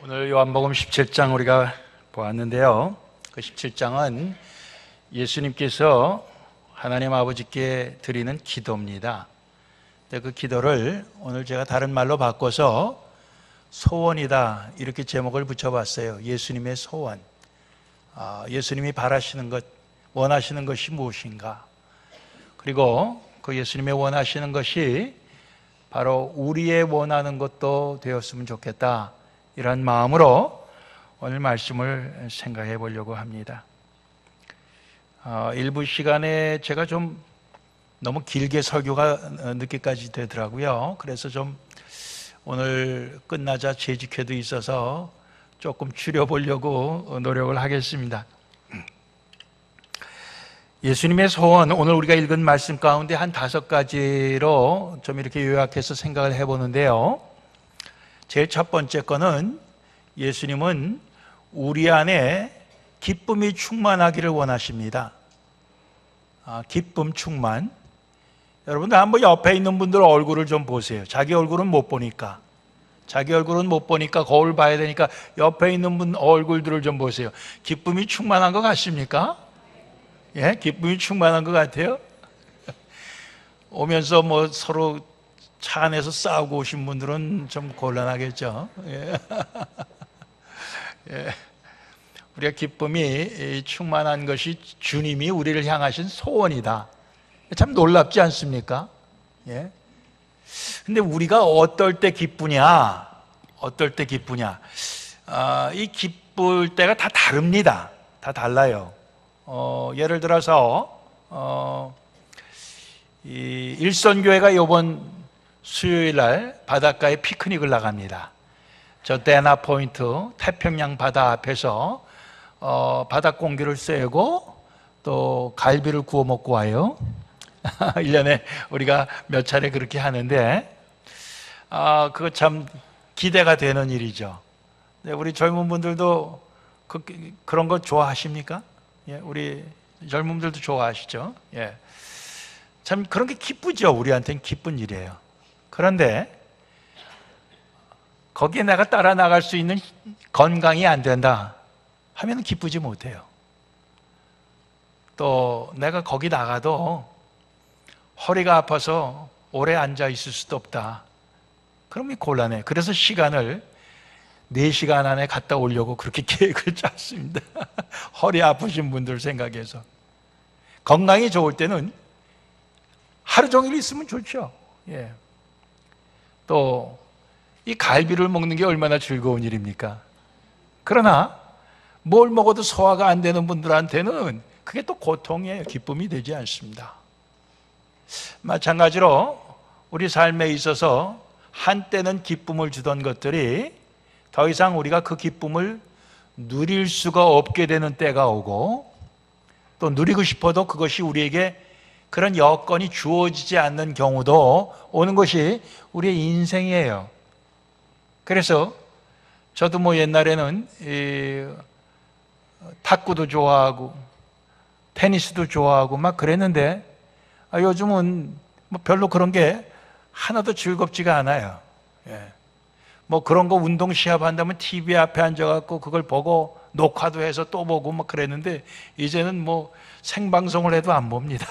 오늘 요한복음 17장 우리가 보았는데요. 그 17장은 예수님께서 하나님 아버지께 드리는 기도입니다. 근데 그 기도를 오늘 제가 다른 말로 바꿔서 소원이다 이렇게 제목을 붙여봤어요. 예수님의 소원. 예수님이 바라시는 것, 원하시는 것이 무엇인가? 그리고 그 예수님의 원하시는 것이 바로 우리의 원하는 것도 되었으면 좋겠다. 이런 마음으로 오늘 말씀을 생각해 보려고 합니다. 일부 시간에 제가 좀 너무 길게 설교가 늦게까지 되더라고요. 그래서 좀 오늘 끝나자 재직회도 있어서 조금 줄여보려고 노력을 하겠습니다. 예수님의 소원, 오늘 우리가 읽은 말씀 가운데 한 5가지로 좀 이렇게 요약해서 생각을 해보는데요. 제일 첫 번째 거는 예수님은 우리 안에 기쁨이 충만하기를 원하십니다. 기쁨 충만. 여러분들 한번 옆에 있는 분들 얼굴을 좀 보세요. 자기 얼굴은 못 보니까 거울 봐야 되니까 옆에 있는 분 얼굴들을 좀 보세요. 기쁨이 충만한 것 같습니까? 예, 기쁨이 충만한 것 같아요. 오면서 뭐 서로 차 안에서 싸우고 오신 분들은 좀 곤란하겠죠. 예. 예. 우리가 기쁨이 충만한 것이 주님이 우리를 향하신 소원이다. 참 놀랍지 않습니까? 예. 근데 우리가 어떨 때 기쁘냐? 이 기쁠 때가 다 다릅니다. 다 달라요. 예를 들어서 이 일선교회가 이번 수요일 날 바닷가에 피크닉을 나갑니다. 저 데나 포인트 태평양 바다 앞에서 바닷 공기를 쐬고 또 갈비를 구워 먹고 와요. 1년에 우리가 몇 차례 그렇게 하는데 그거 참 기대가 되는 일이죠. 우리 젊은 분들도 그런 거 좋아하십니까? 예, 우리 젊은 분들도 좋아하시죠? 예. 참 그런 게 기쁘죠. 우리한테는 기쁜 일이에요. 그런데 거기에 내가 따라 나갈 수 있는 건강이 안 된다 하면 기쁘지 못해요. 또 내가 거기 나가도 허리가 아파서 오래 앉아 있을 수도 없다. 그러면 곤란해. 그래서 시간을 4시간 안에 갔다 오려고 그렇게 계획을 짰습니다. 허리 아프신 분들 생각해서. 건강이 좋을 때는 하루 종일 있으면 좋죠. 예. 또 이 갈비를 먹는 게 얼마나 즐거운 일입니까? 그러나 뭘 먹어도 소화가 안 되는 분들한테는 그게 또 고통이에요. 기쁨이 되지 않습니다. 마찬가지로 우리 삶에 있어서 한때는 기쁨을 주던 것들이 더 이상 우리가 그 기쁨을 누릴 수가 없게 되는 때가 오고, 또 누리고 싶어도 그것이 우리에게 그런 여건이 주어지지 않는 경우도 오는 것이 우리의 인생이에요. 그래서 저도 뭐 옛날에는 탁구도 좋아하고 테니스도 좋아하고 막 그랬는데 요즘은 뭐 별로 그런 게 하나도 즐겁지가 않아요. 예. 뭐 그런 거 운동 시합 한다면 TV 앞에 앉아갖고 그걸 보고 녹화도 해서 또 보고 막 그랬는데 이제는 뭐 생방송을 해도 안 봅니다.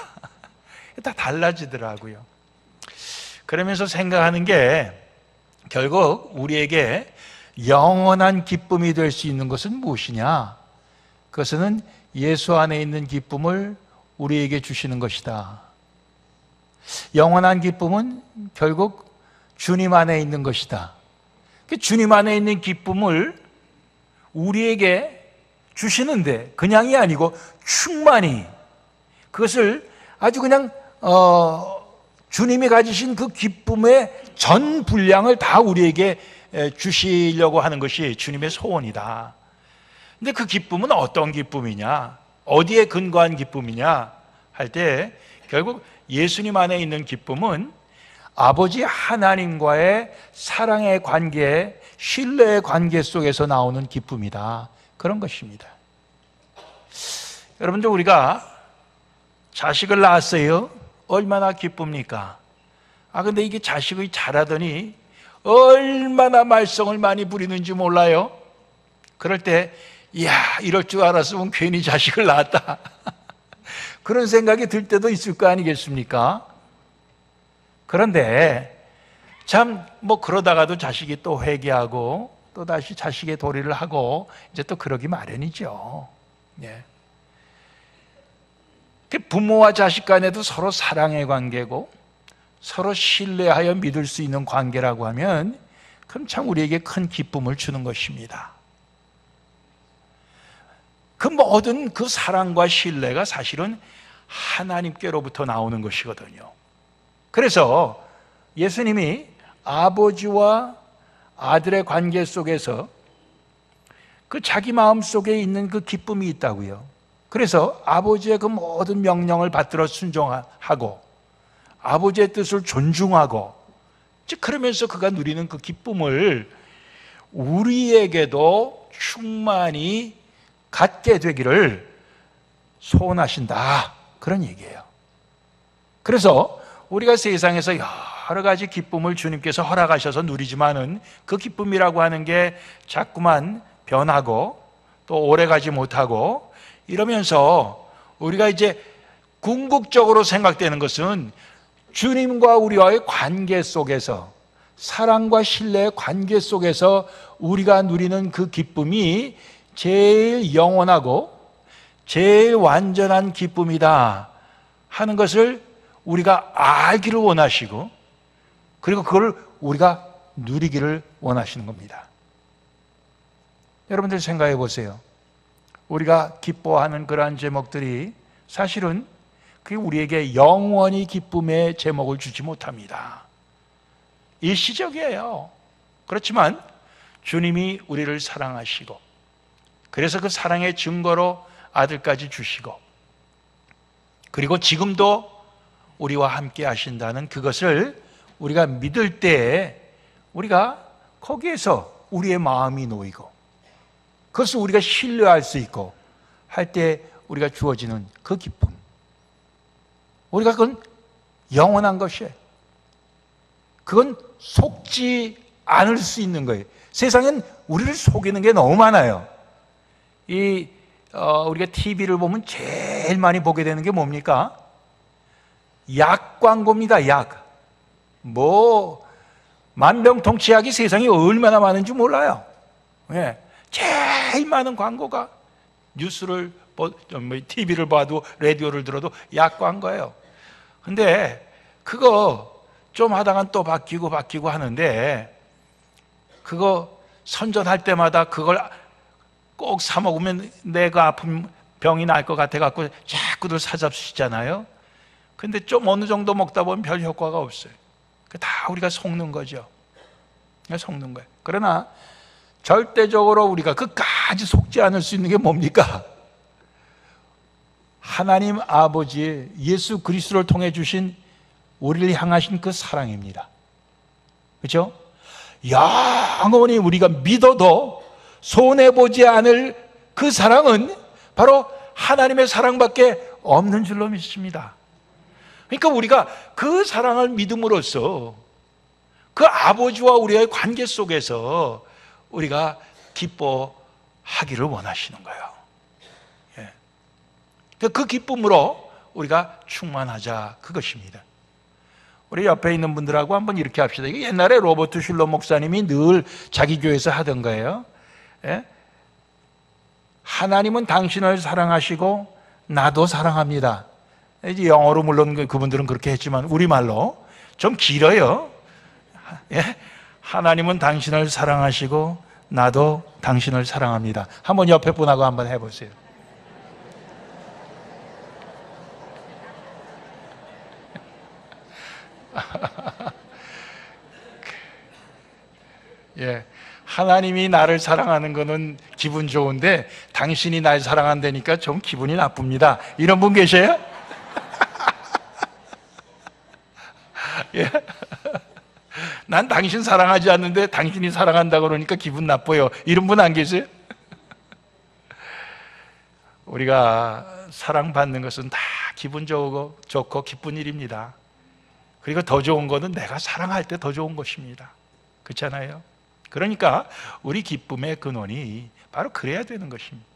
다 달라지더라고요. 그러면서 생각하는 게 결국 우리에게 영원한 기쁨이 될 수 있는 것은 무엇이냐? 그것은 예수 안에 있는 기쁨을 우리에게 주시는 것이다. 영원한 기쁨은 결국 주님 안에 있는 것이다. 주님 안에 있는 기쁨을 우리에게 주시는데 그냥이 아니고 충만히 그것을 아주 그냥 주님이 가지신 그 기쁨의 전 분량을 다 우리에게 주시려고 하는 것이 주님의 소원이다. 근데 그 기쁨은 어떤 기쁨이냐? 어디에 근거한 기쁨이냐? 할 때 결국 예수님 안에 있는 기쁨은 아버지 하나님과의 사랑의 관계, 신뢰의 관계 속에서 나오는 기쁨이다. 그런 것입니다. 여러분들 우리가 자식을 낳았어요. 얼마나 기쁩니까? 근데 이게 자식이 자라더니 얼마나 말썽을 많이 부리는지 몰라요? 그럴 때 이야, 이럴 줄 알았으면 괜히 자식을 낳았다 그런 생각이 들 때도 있을 거 아니겠습니까? 그런데 참 뭐 그러다가도 자식이 또 회개하고 또 다시 자식의 도리를 하고 이제 또 그러기 마련이죠. 예. 부모와 자식 간에도 서로 사랑의 관계고 서로 신뢰하여 믿을 수 있는 관계라고 하면 그럼 참 우리에게 큰 기쁨을 주는 것입니다. 그 모든 그 사랑과 신뢰가 사실은 하나님께로부터 나오는 것이거든요. 그래서 예수님이 아버지와 아들의 관계 속에서 그 자기 마음 속에 있는 그 기쁨이 있다고요. 그래서 아버지의 그 모든 명령을 받들어 순종하고 아버지의 뜻을 존중하고, 즉 그러면서 그가 누리는 그 기쁨을 우리에게도 충만히 갖게 되기를 소원하신다, 그런 얘기예요. 그래서 우리가 세상에서 여러 가지 기쁨을 주님께서 허락하셔서 누리지만은 그 기쁨이라고 하는 게 자꾸만 변하고 또 오래가지 못하고 이러면서 우리가 이제 궁극적으로 생각되는 것은 주님과 우리와의 관계 속에서, 사랑과 신뢰의 관계 속에서 우리가 누리는 그 기쁨이 제일 영원하고 제일 완전한 기쁨이다 하는 것을 우리가 알기를 원하시고, 그리고 그걸 우리가 누리기를 원하시는 겁니다. 여러분들 생각해 보세요. 우리가 기뻐하는 그러한 제목들이 사실은 그게 우리에게 영원히 기쁨의 제목을 주지 못합니다. 일시적이에요. 그렇지만 주님이 우리를 사랑하시고, 그래서 그 사랑의 증거로 아들까지 주시고, 그리고 지금도 우리와 함께 하신다는 그것을 우리가 믿을 때 우리가 거기에서 우리의 마음이 놓이고 그것을 우리가 신뢰할 수 있고 할 때 우리가 주어지는 그 기쁨, 우리가 그건 영원한 것이에요. 그건 속지 않을 수 있는 거예요. 세상엔 우리를 속이는 게 너무 많아요. 우리가 TV를 보면 제일 많이 보게 되는 게 뭡니까? 약 광고입니다. 약. 만병통치약이 세상에 얼마나 많은지 몰라요. 예. 제일 많은 광고가 뉴스를 TV를 봐도 라디오를 들어도 약 광고예요. 근데 그거 좀 하다간 또 바뀌고 하는데, 그거 선전할 때마다 그걸 꼭 사 먹으면 내가 아픈 병이 날 것 같아 갖고 자꾸들 사잡수시잖아요. 근데 좀 어느 정도 먹다 보면 별 효과가 없어요. 다 우리가 속는 거죠. 속는 거예요. 그러나 절대적으로 우리가 끝까지 속지 않을 수 있는 게 뭡니까? 하나님 아버지 예수 그리스도를 통해 주신 우리를 향하신 그 사랑입니다. 그렇죠? 영원히 우리가 믿어도 손해보지 않을 그 사랑은 바로 하나님의 사랑밖에 없는 줄로 믿습니다. 그러니까 우리가 그 사랑을 믿음으로써 그 아버지와 우리의 관계 속에서 우리가 기뻐하기를 원하시는 거예요. 예. 그 기쁨으로 우리가 충만하자, 그것입니다. 우리 옆에 있는 분들하고 한번 이렇게 합시다. 이게 옛날에 로버트 슐러 목사님이 늘 자기 교회에서 하던 거예요. 예? 하나님은 당신을 사랑하시고 나도 사랑합니다. 이제 영어로 물론 그분들은 그렇게 했지만 우리말로 좀 길어요. 예? 하나님은 당신을 사랑하시고 나도 당신을 사랑합니다. 한번 옆에 분하고 한번 해보세요. 예, 하나님이 나를 사랑하는 거는 기분 좋은데 당신이 날 사랑한다니까 좀 기분이 나쁩니다. 이런 분 계세요? 예? 난 당신 사랑하지 않는데 당신이 사랑한다고 그러니까 기분 나빠요. 이런 분 안 계세요? 우리가 사랑받는 것은 다 기분 좋고 기쁜 일입니다. 그리고 더 좋은 것은 내가 사랑할 때 더 좋은 것입니다. 그렇잖아요? 그러니까 우리 기쁨의 근원이 바로 그래야 되는 것입니다.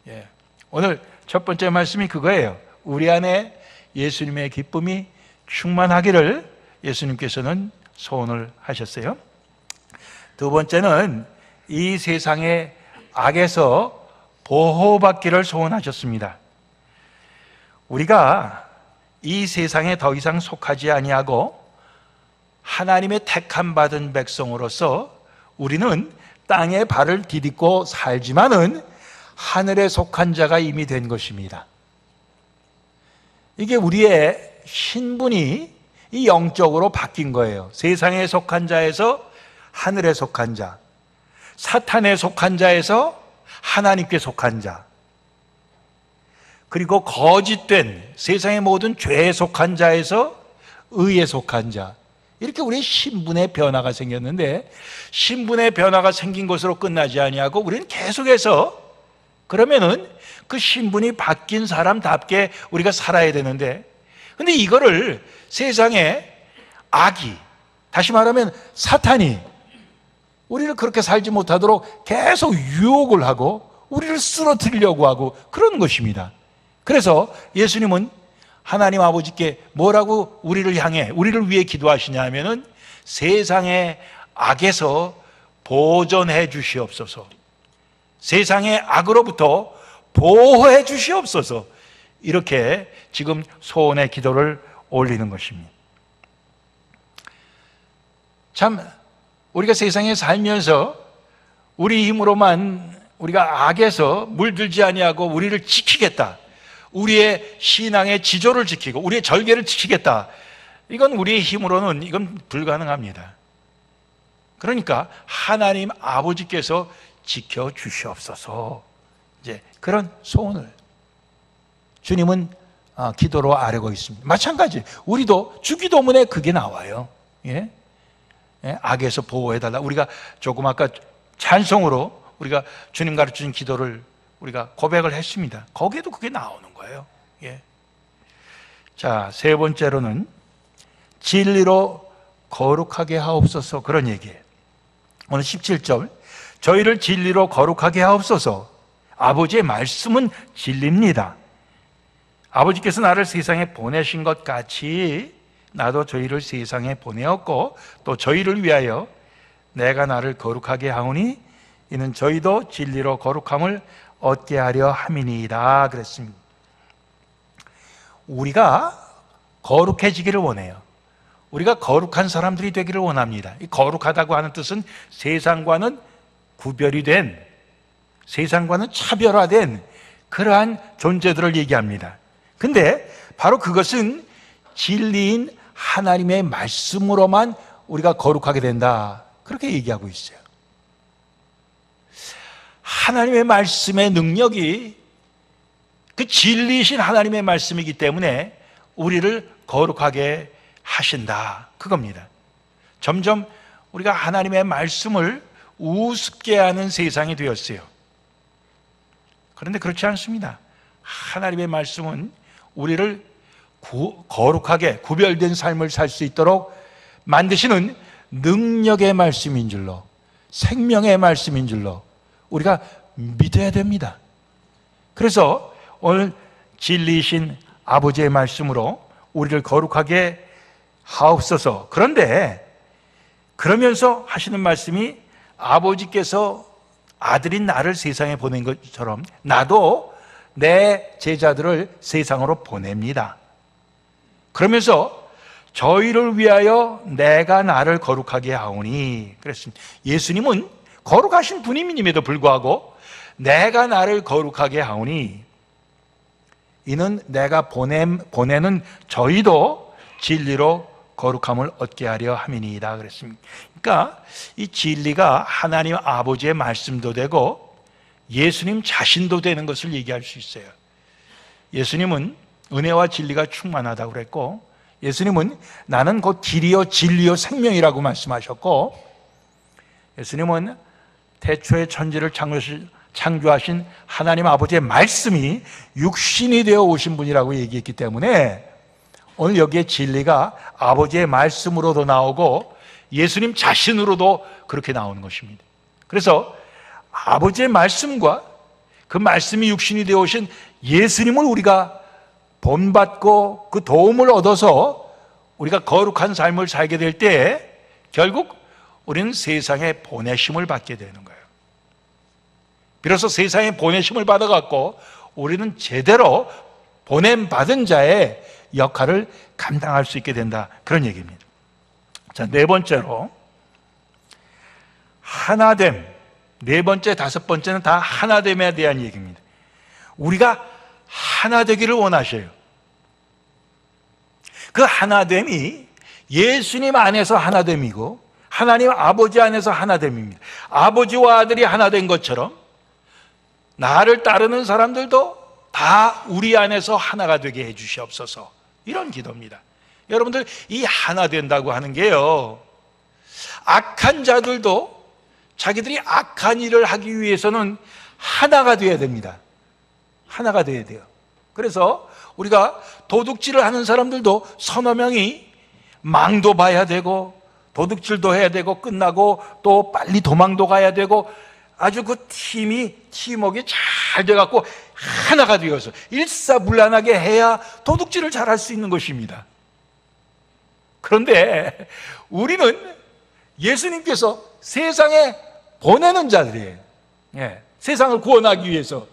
예. 오늘 첫 번째 말씀이 그거예요. 우리 안에 예수님의 기쁨이 충만하기를 예수님께서는 소원을 하셨어요. 두 번째는 이 세상의 악에서 보호받기를 소원하셨습니다. 우리가 이 세상에 더 이상 속하지 아니하고 하나님의 택함 받은 백성으로서 우리는 땅에 발을 디딛고 살지만은 하늘에 속한 자가 이미 된 것입니다. 이게 우리의 신분이 이 영적으로 바뀐 거예요. 세상에 속한 자에서 하늘에 속한 자, 사탄에 속한 자에서 하나님께 속한 자, 그리고 거짓된 세상의 모든 죄에 속한 자에서 의에 속한 자, 이렇게 우리의 신분의 변화가 생겼는데, 신분의 변화가 생긴 것으로 끝나지 아니하고 우리는 계속해서 그러면은 그 신분이 바뀐 사람답게 우리가 살아야 되는데, 근데 이거를 세상에 악이, 다시 말하면 사탄이 우리를 그렇게 살지 못하도록 계속 유혹을 하고 우리를 쓰러뜨리려고 하고 그런 것입니다. 그래서 예수님은 하나님 아버지께 뭐라고 우리를 향해, 우리를 위해 기도하시냐 하면은 세상의 악에서 보존해 주시옵소서, 세상의 악으로부터 보호해 주시옵소서, 이렇게 지금 소원의 기도를 올리는 것입니다. 참 우리가 세상에 살면서 우리 힘으로만 우리가 악에서 물들지 아니하고 우리를 지키겠다, 우리의 신앙의 지조를 지키고 우리의 절개를 지키겠다, 이건 우리의 힘으로는 이건 불가능합니다. 그러니까 하나님 아버지께서 지켜주시옵소서, 이제 그런 소원을 주님은 기도로 아뢰고 있습니다. 마찬가지 우리도 주기도문에 그게 나와요. 예? 예? 악에서 보호해달라. 우리가 조금 아까 찬송으로 우리가 주님 가르쳐준 기도를 우리가 고백을 했습니다. 거기에도 그게 나오는 거예요. 예. 자, 세 번째로는 진리로 거룩하게 하옵소서, 그런 얘기예요. 오늘 17절, 저희를 진리로 거룩하게 하옵소서. 아버지의 말씀은 진리입니다. 아버지께서 나를 세상에 보내신 것 같이 나도 저희를 세상에 보내었고 또 저희를 위하여 내가 나를 거룩하게 하오니 이는 저희도 진리로 거룩함을 얻게 하려 함이니이다 그랬습니다. 우리가 거룩해지기를 원해요. 우리가 거룩한 사람들이 되기를 원합니다. 이 거룩하다고 하는 뜻은 세상과는 구별이 된, 세상과는 차별화된 그러한 존재들을 얘기합니다. 근데 바로 그것은 진리인 하나님의 말씀으로만 우리가 거룩하게 된다, 그렇게 얘기하고 있어요. 하나님의 말씀의 능력이 그 진리이신 하나님의 말씀이기 때문에 우리를 거룩하게 하신다, 그겁니다. 점점 우리가 하나님의 말씀을 우습게 하는 세상이 되었어요. 그런데 그렇지 않습니다. 하나님의 말씀은 우리를 거룩하게 구별된 삶을 살 수 있도록 만드시는 능력의 말씀인 줄로, 생명의 말씀인 줄로 우리가 믿어야 됩니다. 그래서 오늘 진리이신 아버지의 말씀으로 우리를 거룩하게 하옵소서. 그런데 그러면서 하시는 말씀이 아버지께서 아들인 나를 세상에 보낸 것처럼 나도 내 제자들을 세상으로 보냅니다. 그러면서 저희를 위하여 내가 나를 거룩하게 하오니 그랬습니다. 예수님은 거룩하신 분임임에도 불구하고 내가 나를 거룩하게 하오니 이는 내가 보내는 저희도 진리로 거룩함을 얻게 하려 함이니이다 그랬습니다. 그러니까 이 진리가 하나님 아버지의 말씀도 되고 예수님 자신도 되는 것을 얘기할 수 있어요. 예수님은 은혜와 진리가 충만하다고 그랬고, 예수님은 나는 곧 길이요 진리요 생명이라고 말씀하셨고, 예수님은 태초에 천지를 창조하신 하나님 아버지의 말씀이 육신이 되어 오신 분이라고 얘기했기 때문에 오늘 여기에 진리가 아버지의 말씀으로도 나오고 예수님 자신으로도 그렇게 나오는 것입니다. 그래서 아버지의 말씀과 그 말씀이 육신이 되어 오신 예수님을 우리가 본받고 그 도움을 얻어서 우리가 거룩한 삶을 살게 될 때 결국 우리는 세상에 보내심을 받게 되는 거예요. 비로소 세상에 보내심을 받아갖고 우리는 제대로 보냄받은 자의 역할을 감당할 수 있게 된다, 그런 얘기입니다. 자, 네 번째로 하나됨. 네 번째, 다섯 번째는 다 하나됨에 대한 얘기입니다. 우리가 하나 되기를 원하셔요. 그 하나됨이 예수님 안에서 하나됨이고 하나님 아버지 안에서 하나됨입니다. 아버지와 아들이 하나된 것처럼 나를 따르는 사람들도 다 우리 안에서 하나가 되게 해 주시옵소서, 이런 기도입니다. 여러분들, 이 하나 된다고 하는 게요, 악한 자들도 자기들이 악한 일을 하기 위해서는 하나가 되어야 됩니다. 하나가 되어야 돼요. 그래서 우리가 도둑질을 하는 사람들도 서너 명이 망도 봐야 되고 도둑질도 해야 되고 끝나고 또 빨리 도망도 가야 되고 아주 그 팀워크가 잘 돼갖고 하나가 되어서 일사불란하게 해야 도둑질을 잘할 수 있는 것입니다. 그런데 우리는 예수님께서 세상에 보내는 자들이에요. 세상을 구원하기 위해서.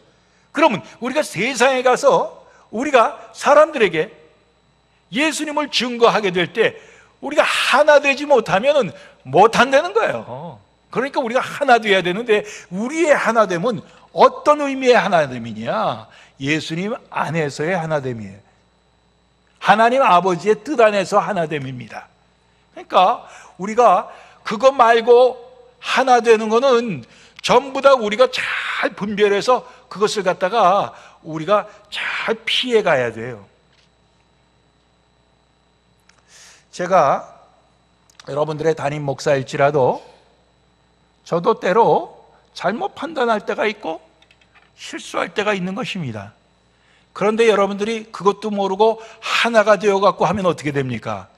그러면 우리가 세상에 가서 우리가 사람들에게 예수님을 증거하게 될 때 우리가 하나 되지 못하면 못한다는 거예요. 그러니까 우리가 하나 되어야 되는데, 우리의 하나됨은 어떤 의미의 하나됨이냐? 예수님 안에서의 하나됨이에요. 하나님 아버지의 뜻 안에서 하나됨입니다. 그러니까 우리가 그것 말고 하나 되는 거는 전부 다 우리가 잘 분별해서 그것을 갖다가 우리가 잘 피해 가야 돼요. 제가 여러분들의 담임 목사일지라도 저도 때로 잘못 판단할 때가 있고 실수할 때가 있는 것입니다. 그런데 여러분들이 그것도 모르고 하나가 되어갖고 하면 어떻게 됩니까?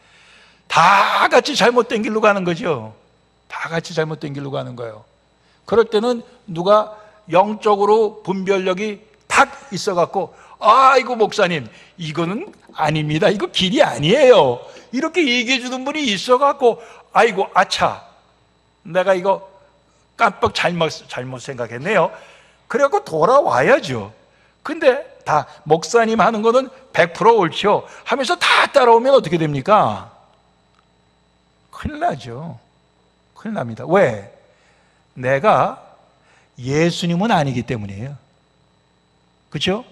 다 같이 잘못된 길로 가는 거죠. 다 같이 잘못된 길로 가는 거예요. 그럴 때는 누가 영적으로 분별력이 탁 있어갖고, 아이고 목사님, 이거는 아닙니다, 이거 길이 아니에요, 이렇게 얘기해 주는 분이 있어갖고, 아이고 아차, 내가 이거 깜빡 잘못 생각했네요. 그래갖고 돌아와야죠. 근데 다 목사님 하는 거는 100% 옳죠 하면서 다 따라오면 어떻게 됩니까? 큰일 나죠. 큰일 납니다. 왜? 내가 예수님은 아니기 때문이에요. 그렇죠?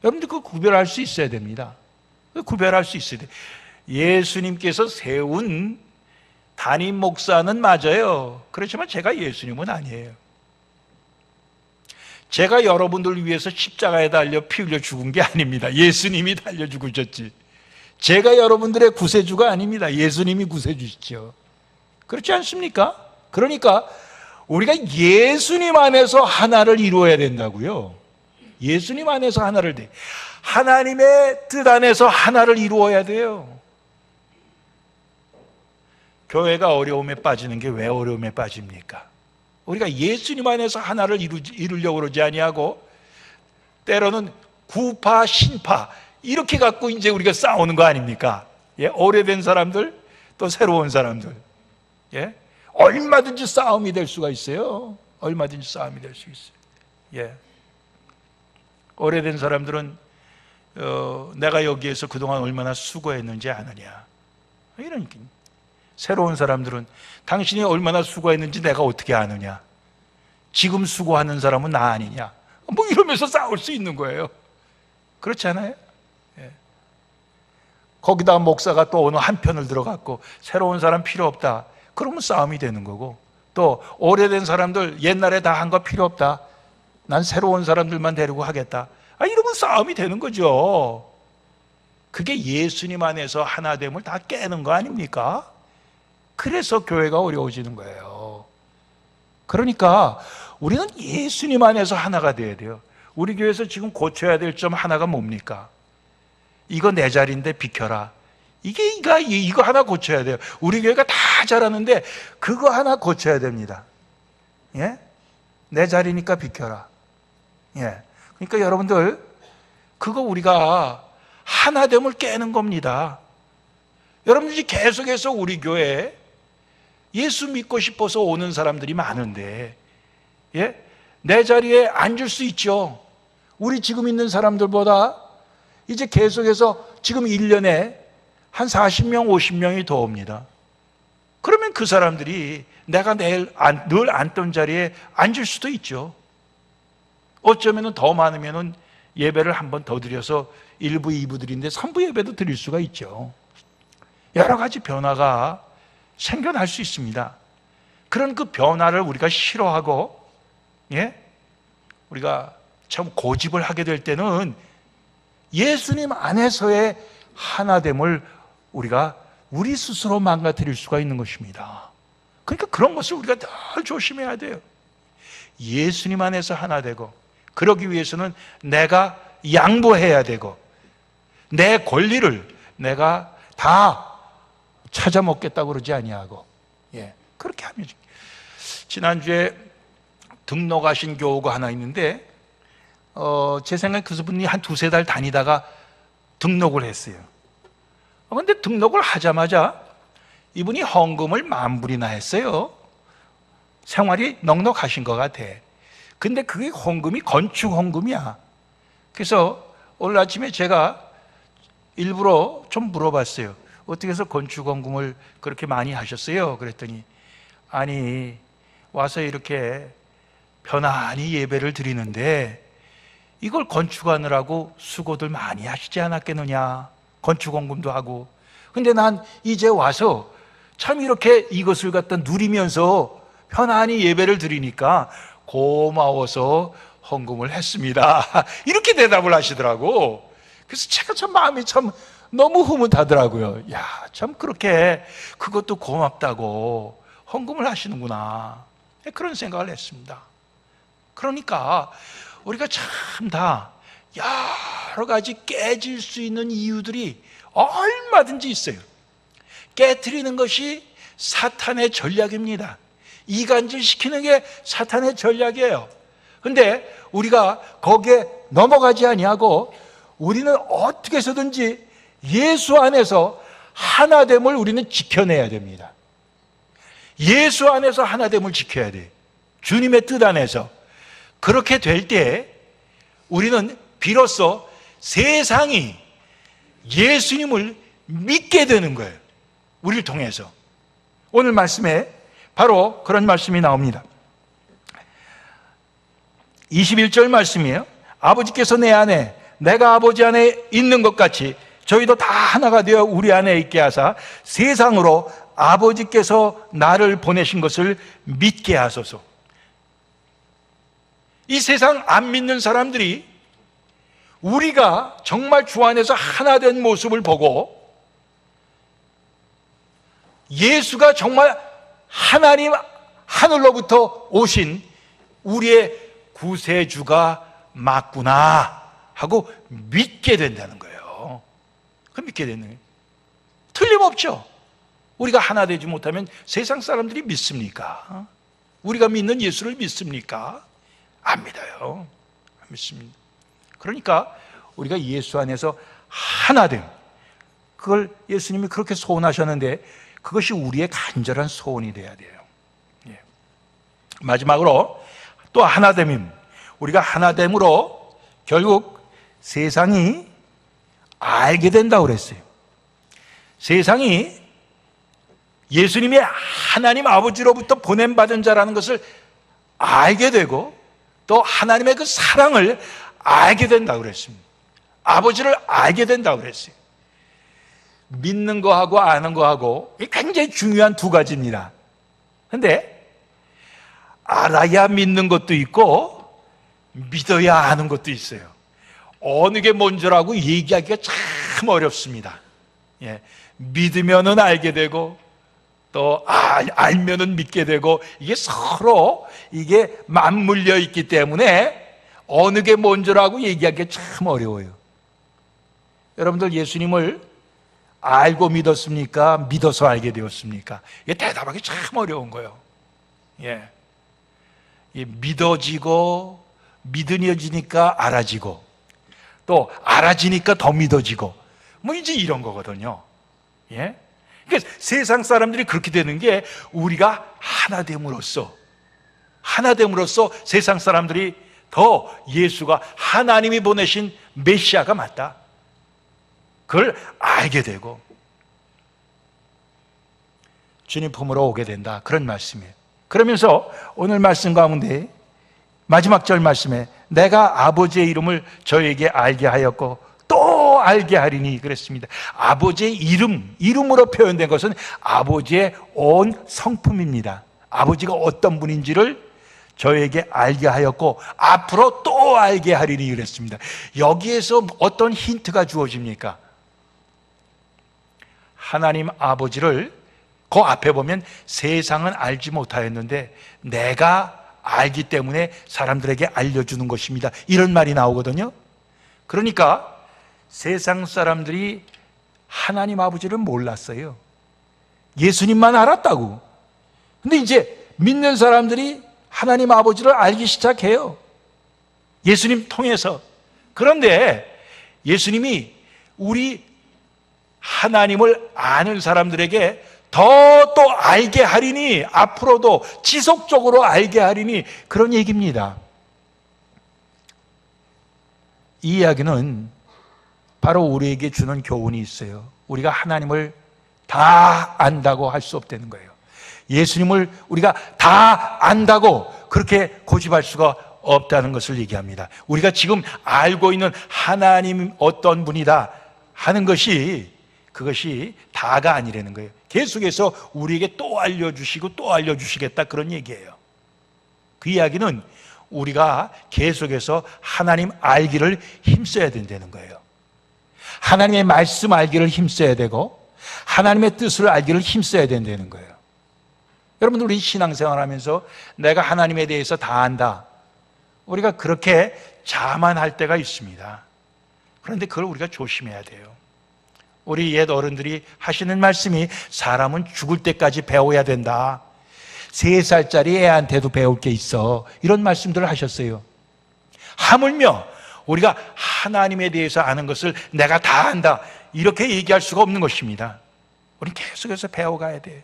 여러분들 그 구별할 수 있어야 됩니다. 구별할 수 있어야 돼요. 예수님께서 세운 담임 목사는 맞아요. 그렇지만 제가 예수님은 아니에요. 제가 여러분들을 위해서 십자가에 달려 피 흘려 죽은 게 아닙니다. 예수님이 달려 죽으셨지. 제가 여러분들의 구세주가 아닙니다. 예수님이 구세주시죠. 그렇지 않습니까? 그러니까 우리가 예수님 안에서 하나를 이루어야 된다고요. 예수님 안에서 하나를 돼. 하나님의 뜻 안에서 하나를 이루어야 돼요. 교회가 어려움에 빠지는 게 왜 어려움에 빠집니까? 우리가 예수님 안에서 하나를 이루려고 그러지 아니하고 때로는 구파, 신파 이렇게 갖고 이제 우리가 싸우는 거 아닙니까? 예, 오래된 사람들 또 새로운 사람들, 예, 얼마든지 싸움이 될 수가 있어요. 얼마든지 싸움이 될 수 있어요. 예, 오래된 사람들은 내가 여기에서 그동안 얼마나 수고했는지 아느냐, 이런. 새로운 사람들은 당신이 얼마나 수고했는지 내가 어떻게 아느냐, 지금 수고하는 사람은 나 아니냐, 뭐 이러면서 싸울 수 있는 거예요. 그렇지 않아요? 예. 거기다 목사가 또 어느 한편을 들어갔고 새로운 사람 필요 없다, 그러면 싸움이 되는 거고, 또 오래된 사람들 옛날에 다 한 거 필요 없다, 난 새로운 사람들만 데리고 하겠다, 이러면 싸움이 되는 거죠. 그게 예수님 안에서 하나됨을 다 깨는 거 아닙니까? 그래서 교회가 어려워지는 거예요. 그러니까 우리는 예수님 안에서 하나가 돼야 돼요. 우리 교회에서 지금 고쳐야 될 점 하나가 뭡니까? 이거 내 자리인데 비켜라, 이거 하나 고쳐야 돼요. 우리 교회가 다 잘하는데 그거 하나 고쳐야 됩니다. 예? 내 자리니까 비켜라. 예. 그러니까 여러분들, 그거 우리가 하나됨을 깨는 겁니다. 여러분들이 계속해서 우리 교회에 예수 믿고 싶어서 오는 사람들이 많은데, 예? 내 자리에 앉을 수 있죠. 우리 지금 있는 사람들보다 이제 계속해서 지금 1년에 한 40명, 50명이 더 옵니다. 그러면 그 사람들이 내가 늘 앉던 자리에 앉을 수도 있죠. 어쩌면 더 많으면 예배를 한 번 더 드려서 1부, 2부 드리는데 3부 예배도 드릴 수가 있죠. 여러 가지 변화가 생겨날 수 있습니다. 그런 그 변화를 우리가 싫어하고, 예? 우리가 참 고집을 하게 될 때는 예수님 안에서의 하나됨을 우리가 우리 스스로 망가뜨릴 수가 있는 것입니다. 그러니까 그런 것을 우리가 늘 조심해야 돼요. 예수님 안에서 하나 되고, 그러기 위해서는 내가 양보해야 되고, 내 권리를 내가 다 찾아 먹겠다고 그러지 아니하고, 예, 그렇게 하면. 지난주에 등록하신 교우가 하나 있는데, 제 생각에 그분이 한 2-3달 다니다가 등록을 했어요. 그런데 등록을 하자마자 이분이 헌금을 10,000불이나 했어요. 생활이 넉넉하신 것 같아. 근데 그게 헌금이 건축 헌금이야. 그래서 오늘 아침에 제가 일부러 좀 물어봤어요. 어떻게 해서 건축 헌금을 그렇게 많이 하셨어요? 그랬더니, 아니, 와서 이렇게 편안히 예배를 드리는데 이걸 건축하느라고 수고들 많이 하시지 않았겠느냐. 건축 헌금도 하고. 근데 난 이제 와서 참 이렇게 이것을 갖다 누리면서 편안히 예배를 드리니까 고마워서 헌금을 했습니다. 이렇게 대답을 하시더라고. 그래서 제가 참 마음이 참 너무 흐뭇하더라고요. 야, 참 그렇게 그것도 고맙다고 헌금을 하시는구나. 그런 생각을 했습니다. 그러니까 우리가 참 다 여러 가지 깨질 수 있는 이유들이 얼마든지 있어요. 깨트리는 것이 사탄의 전략입니다. 이간질시키는 게 사탄의 전략이에요. 근데 우리가 거기에 넘어가지 아니하고 우리는 어떻게 해서든지 예수 안에서 하나됨을 우리는 지켜내야 됩니다. 예수 안에서 하나됨을 지켜야 돼. 주님의 뜻 안에서. 그렇게 될 때 우리는 비로소 세상이 예수님을 믿게 되는 거예요. 우리를 통해서. 오늘 말씀에 바로 그런 말씀이 나옵니다. 21절 말씀이에요. 아버지께서 내 안에, 내가 아버지 안에 있는 것 같이 저희도 다 하나가 되어 우리 안에 있게 하사 세상으로 아버지께서 나를 보내신 것을 믿게 하소서. 이 세상 안 믿는 사람들이 우리가 정말 주 안에서 하나 된 모습을 보고 예수가 정말 하나님 하늘로부터 오신 우리의 구세주가 맞구나 하고 믿게 된다는 거예요. 그 믿게 되는 거예요. 틀림없죠. 우리가 하나 되지 못하면 세상 사람들이 믿습니까? 우리가 믿는 예수를 믿습니까? 안 믿어요. 안 믿습니다. 그러니까 우리가 예수 안에서 하나됨, 그걸 예수님이 그렇게 소원하셨는데 그것이 우리의 간절한 소원이 돼야 돼요. 예. 마지막으로 또 하나됨임. 우리가 하나됨으로 결국 세상이 알게 된다고 그랬어요. 세상이 예수님이 하나님 아버지로부터 보냄받은 자라는 것을 알게 되고 또 하나님의 그 사랑을 알게 된다고 그랬습니다. 아버지를 알게 된다고 그랬어요. 믿는 거하고 아는 거하고 굉장히 중요한 두 가지입니다. 그런데 알아야 믿는 것도 있고 믿어야 아는 것도 있어요. 어느 게 먼저라고 얘기하기가 참 어렵습니다. 예, 믿으면은 알게 되고 또 알면은 믿게 되고 이게 서로 이게 맞물려 있기 때문에 어느 게 먼저라고 얘기하기가 참 어려워요. 여러분들 예수님을 알고 믿었습니까? 믿어서 알게 되었습니까? 이게 대답하기 참 어려운 거예요. 예. 믿어지고, 믿어지니까 알아지고, 또 알아지니까 더 믿어지고, 뭐 이제 이런 거거든요. 예? 그러니까 세상 사람들이 그렇게 되는 게 우리가 하나 됨으로써 세상 사람들이 더 예수가 하나님이 보내신 메시아가 맞다, 그걸 알게 되고 주님 품으로 오게 된다, 그런 말씀이에요. 그러면서 오늘 말씀 가운데 마지막 절 말씀에 내가 아버지의 이름을 저에게 알게 하였고 또 알게 하리니 그랬습니다. 아버지의 이름으로 표현된 것은 아버지의 온 성품입니다. 아버지가 어떤 분인지를 저에게 알게 하였고 앞으로 또 알게 하리니 그랬습니다. 여기에서 어떤 힌트가 주어집니까? 하나님 아버지를 그 앞에 보면 세상은 알지 못하였는데 내가 알기 때문에 사람들에게 알려주는 것입니다, 이런 말이 나오거든요. 그러니까 세상 사람들이 하나님 아버지를 몰랐어요. 예수님만 알았다고. 근데 이제 믿는 사람들이 하나님 아버지를 알기 시작해요, 예수님 통해서. 그런데 예수님이 우리 하나님을 아는 사람들에게 더 또 알게 하리니, 앞으로도 지속적으로 알게 하리니, 그런 얘기입니다. 이 이야기는 바로 우리에게 주는 교훈이 있어요. 우리가 하나님을 다 안다고 할 수 없다는 거예요. 예수님을 우리가 다 안다고 그렇게 고집할 수가 없다는 것을 얘기합니다. 우리가 지금 알고 있는 하나님 어떤 분이다 하는 것이, 그것이 다가 아니라는 거예요. 계속해서 우리에게 또 알려주시고 또 알려주시겠다, 그런 얘기예요. 그 이야기는 우리가 계속해서 하나님 알기를 힘써야 된다는 거예요. 하나님의 말씀 알기를 힘써야 되고 하나님의 뜻을 알기를 힘써야 된다는 거예요. 여러분들, 우리 신앙생활 하면서 내가 하나님에 대해서 다 안다, 우리가 그렇게 자만할 때가 있습니다. 그런데 그걸 우리가 조심해야 돼요. 우리 옛 어른들이 하시는 말씀이 사람은 죽을 때까지 배워야 된다, 3살짜리 애한테도 배울 게 있어, 이런 말씀들을 하셨어요. 하물며 우리가 하나님에 대해서 아는 것을 내가 다 안다, 이렇게 얘기할 수가 없는 것입니다. 우리는 계속해서 배워가야 돼요.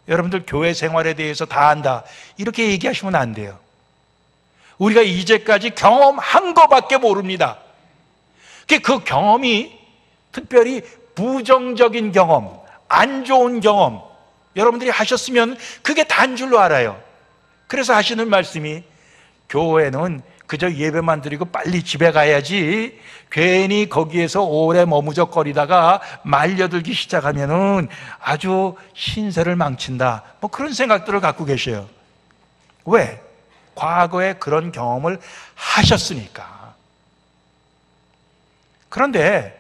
여러분들 교회 생활에 대해서 다 안다, 이렇게 얘기하시면 안 돼요. 우리가 이제까지 경험한 것밖에 모릅니다. 그 경험이 특별히 부정적인 경험, 안 좋은 경험 여러분들이 하셨으면 그게 다인 줄로 알아요. 그래서 하시는 말씀이 교회는 그저 예배만 드리고 빨리 집에 가야지, 괜히 거기에서 오래 머무적거리다가 말려들기 시작하면은 아주 신세를 망친다, 뭐 그런 생각들을 갖고 계셔요. 왜? 과거에 그런 경험을 하셨으니까. 그런데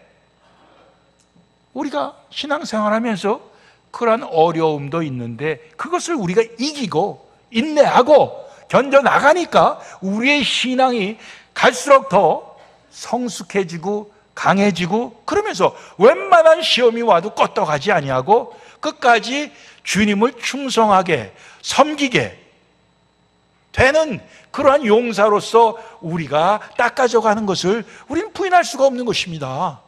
우리가 신앙생활 하면서 그러한 어려움도 있는데 그것을 우리가 이기고 인내하고 견뎌나가니까 우리의 신앙이 갈수록 더 성숙해지고 강해지고, 그러면서 웬만한 시험이 와도 껐떡하지 아니하고 끝까지 주님을 충성하게 섬기게 되는 그러한 용사로서 우리가 닦아져가는 것을 우리는 부인할 수가 없는 것입니다.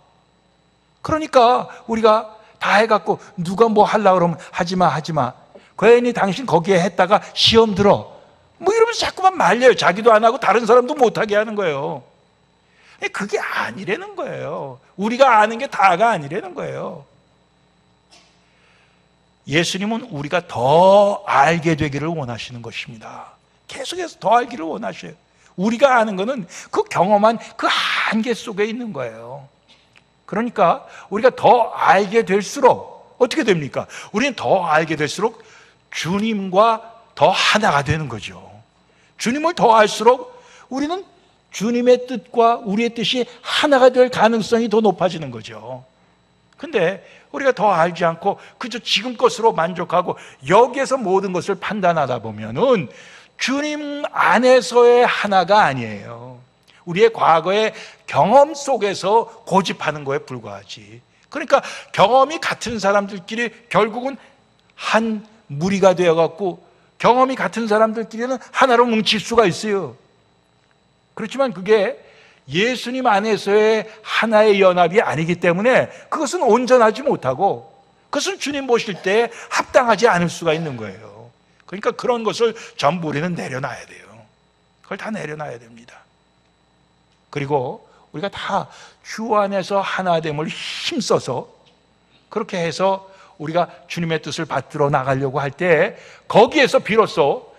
그러니까 우리가 다 해갖고 누가 뭐 하려고 그러면 하지마, 괜히 당신 거기에 했다가 시험 들어, 뭐 이러면서 자꾸만 말려요. 자기도 안 하고 다른 사람도 못하게 하는 거예요. 그게 아니라는 거예요. 우리가 아는 게 다가 아니라는 거예요. 예수님은 우리가 더 알게 되기를 원하시는 것입니다. 계속해서 더 알기를 원하셔요. 우리가 아는 거는 그 경험한 그 한계 속에 있는 거예요. 그러니까 우리가 더 알게 될수록 어떻게 됩니까? 우리는 더 알게 될수록 주님과 더 하나가 되는 거죠. 주님을 더 알수록 우리는 주님의 뜻과 우리의 뜻이 하나가 될 가능성이 더 높아지는 거죠. 근데 우리가 더 알지 않고 그저 지금 것으로 만족하고 여기에서 모든 것을 판단하다 보면은 주님 안에서의 하나가 아니에요. 우리의 과거의 경험 속에서 고집하는 거에 불과하지. 그러니까 경험이 같은 사람들끼리 결국은 한 무리가 되어갖고 경험이 같은 사람들끼리는 하나로 뭉칠 수가 있어요. 그렇지만 그게 예수님 안에서의 하나의 연합이 아니기 때문에 그것은 온전하지 못하고 그것은 주님 모실 때 합당하지 않을 수가 있는 거예요. 그러니까 그런 것을 전부 우리는 내려놔야 돼요. 그걸 다 내려놔야 됩니다. 그리고 우리가 다 주 안에서 하나됨을 힘써서 그렇게 해서 우리가 주님의 뜻을 받들어 나가려고 할 때 거기에서 비로소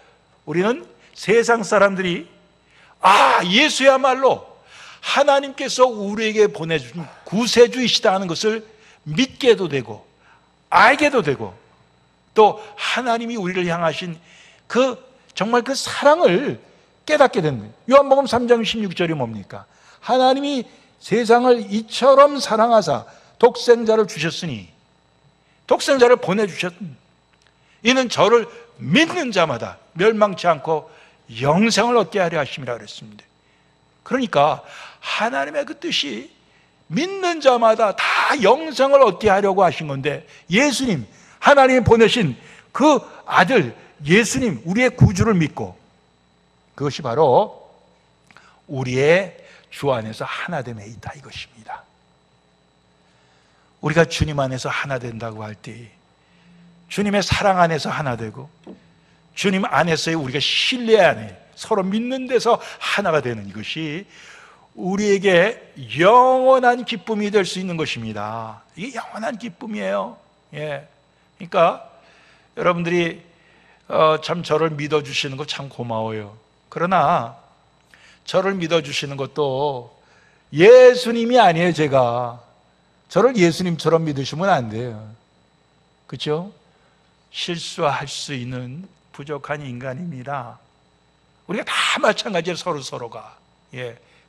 우리는 세상 사람들이 예수야말로 하나님께서 우리에게 보내준 구세주이시다 하는 것을 믿게도 되고 알게도 되고 또 하나님이 우리를 향하신 정말 그 사랑을 깨닫게 되는 거예요. 요한복음 3장 16절이 뭡니까? 하나님이 세상을 이처럼 사랑하사 독생자를 주셨으니 독생자를 보내주셨으니 이는 저를 믿는 자마다 멸망치 않고 영생을 얻게 하려 하심이라 그랬습니다. 그러니까 하나님의 그 뜻이 믿는 자마다 다 영생을 얻게 하려고 하신 건데 예수님, 하나님이 보내신 그 아들 예수님, 우리의 구주를 믿고 그것이 바로 우리의 주 안에서 하나됨에 있다 이것입니다. 우리가 주님 안에서 하나 된다고 할 때 주님의 사랑 안에서 하나 되고 주님 안에서의 우리가 신뢰 안에 서로 믿는 데서 하나가 되는 이것이 우리에게 영원한 기쁨이 될 수 있는 것입니다. 이게 영원한 기쁨이에요. 그러니까 여러분들이 참 저를 믿어주시는 거 참 고마워요. 그러나 저를 믿어주시는 것도 예수님이 아니에요. 제가 저를 예수님처럼 믿으시면 안 돼요. 그렇죠? 실수할 수 있는 부족한 인간입니다. 우리가 다 마찬가지예요. 서로가.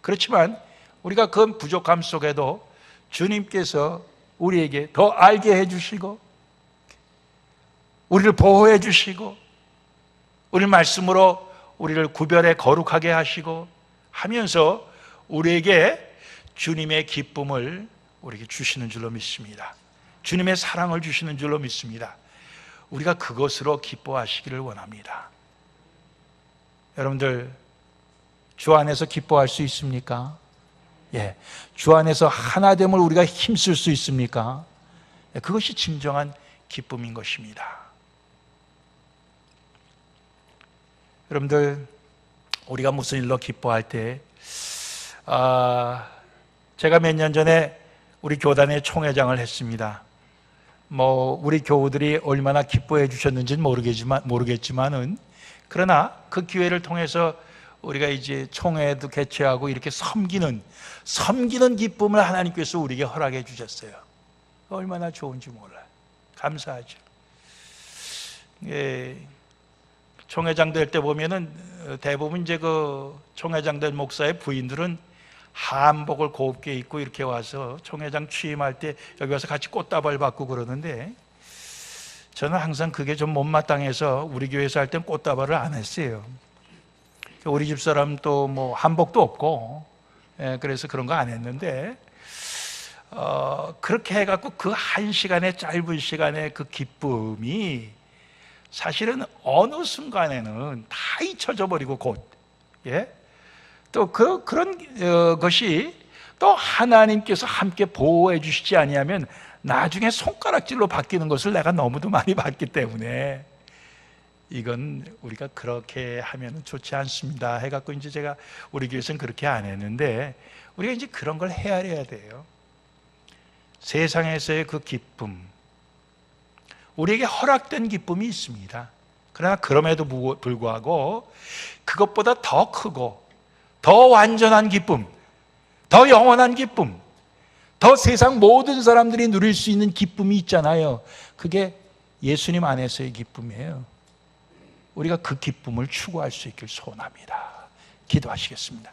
그렇지만 우리가 그 부족함 속에도 주님께서 우리에게 더 알게 해주시고 우리를 보호해 주시고 우리 말씀으로 우리를 구별해 거룩하게 하시고 하면서 우리에게 주님의 기쁨을 우리에게 주시는 줄로 믿습니다. 주님의 사랑을 주시는 줄로 믿습니다. 우리가 그것으로 기뻐하시기를 원합니다. 여러분들 주 안에서 기뻐할 수 있습니까? 주 안에서 하나됨을 우리가 힘쓸 수 있습니까? 그것이 진정한 기쁨인 것입니다. 여러분들 우리가 무슨 일로 기뻐할 때 제가 몇 년 전에 우리 교단의 총회장을 했습니다. 우리 교우들이 얼마나 기뻐해 주셨는지는 모르겠지만은 그러나 그 기회를 통해서 우리가 이제 총회도 개최하고 이렇게 섬기는 기쁨을 하나님께서 우리에게 허락해 주셨어요. 얼마나 좋은지 몰라요. 감사하죠. 총회장 될 때 보면은 대부분 이제 그 총회장 될 목사의 부인들은 한복을 곱게 입고 이렇게 와서 총회장 취임할 때 여기 와서 같이 꽃다발 받고 그러는데 저는 항상 그게 좀 못마땅해서 우리 교회에서 할 땐 꽃다발을 안 했어요. 우리 집사람 또 한복도 없고 그래서 그런 거 안 했는데 그렇게 해갖고 그 한 시간에 짧은 시간에 그 기쁨이 사실은 어느 순간에는 다 잊혀져 버리고 또 그런 것이 또 하나님께서 함께 보호해 주시지 아니하면 나중에 손가락질로 바뀌는 것을 내가 너무도 많이 봤기 때문에 이건 우리가 그렇게 하면 좋지 않습니다 해갖고 이제 제가 우리 교회에서는 그렇게 안 했는데 우리가 이제 그런 걸 헤아려야 돼요. 세상에서의 그 기쁨, 우리에게 허락된 기쁨이 있습니다. 그러나 그럼에도 불구하고 그것보다 더 크고 더 완전한 기쁨, 더 영원한 기쁨, 더 세상 모든 사람들이 누릴 수 있는 기쁨이 있잖아요. 그게 예수님 안에서의 기쁨이에요. 우리가 그 기쁨을 추구할 수 있길 소원합니다. 기도하시겠습니다.